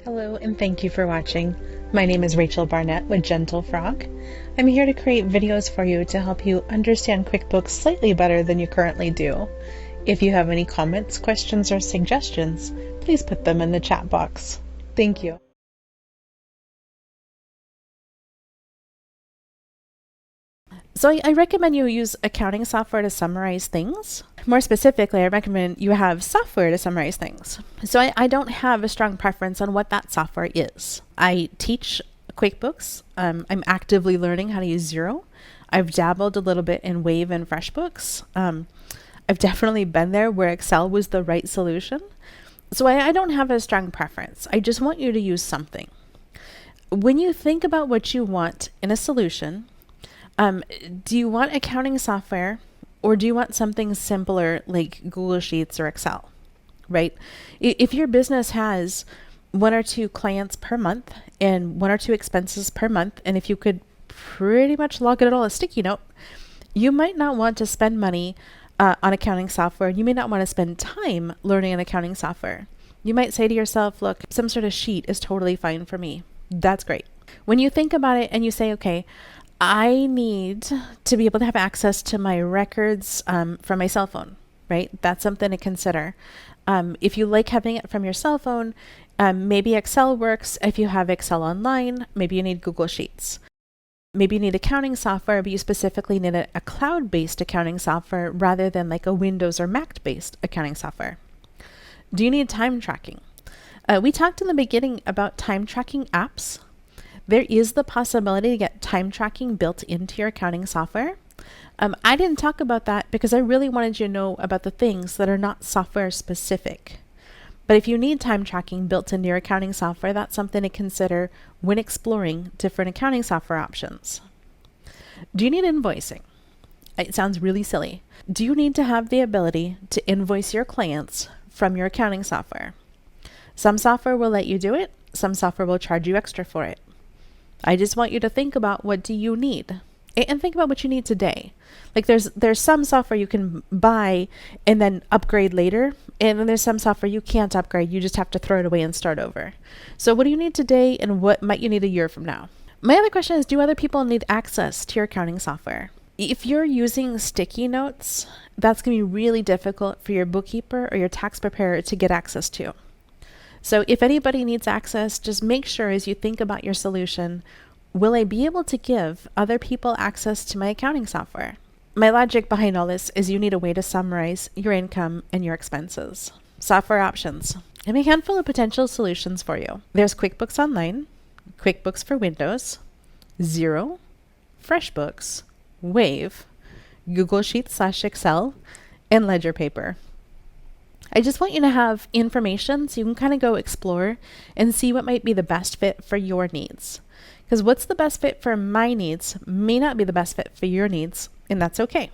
Hello and thank you for watching. My name is Rachel Barnett with Gentle Frog. I'm here to create videos for you to help you understand QuickBooks slightly better than you currently do. If you have any comments, questions, or suggestions, please put them in the chat box. Thank you. So I recommend you use accounting software to summarize things. More specifically, I recommend you have software to summarize things. So I don't have a strong preference on what that software is. I teach QuickBooks. I'm actively learning how to use Xero. I've dabbled a little bit in Wave and FreshBooks. I've definitely been there where Excel was the right solution. So I don't have a strong preference. I just want you to use something. When you think about what you want in a solution, do you want accounting software or do you want something simpler like Google Sheets or Excel, right? If your business has one or two clients per month and one or two expenses per month, and if you could pretty much log it all a sticky note, you might not want to spend money on accounting software. You may not want to spend time learning an accounting software. You might say to yourself, look, some sort of sheet is totally fine for me. That's great. When you think about it and you say, okay, I need to be able to have access to my records from my cell phone, right? That's something to consider. If you like having it from your cell phone, maybe Excel works. If you have Excel Online, maybe you need Google Sheets. Maybe you need accounting software, but you specifically need a cloud-based accounting software rather than like a Windows or Mac-based accounting software. Do you need time tracking? We talked in the beginning about time tracking apps. There is the possibility to get time tracking built into your accounting software. I didn't talk about that because I really wanted you to know about the things that are not software specific. But if you need time tracking built into your accounting software, that's something to consider when exploring different accounting software options. Do you need invoicing? It sounds really silly. Do you need to have the ability to invoice your clients from your accounting software? Some software will let you do it. Some software will charge you extra for it. I just want you to think about what do you need and think about what you need today. Like there's some software you can buy and then upgrade later. And then there's some software you can't upgrade. You just have to throw it away and start over. So what do you need today and what might you need a year from now? My other question is, do other people need access to your accounting software? If you're using sticky notes, that's going to be really difficult for your bookkeeper or your tax preparer to get access to. So if anybody needs access, just make sure as you think about your solution, will I be able to give other people access to my accounting software? My logic behind all this is you need a way to summarize your income and your expenses. Software options. I have a handful of potential solutions for you. There's QuickBooks Online, QuickBooks for Windows, Xero, FreshBooks, Wave, Google Sheets/Excel, and Ledger Paper. I just want you to have information so you can kind of go explore and see what might be the best fit for your needs. Because what's the best fit for my needs may not be the best fit for your needs, and that's okay.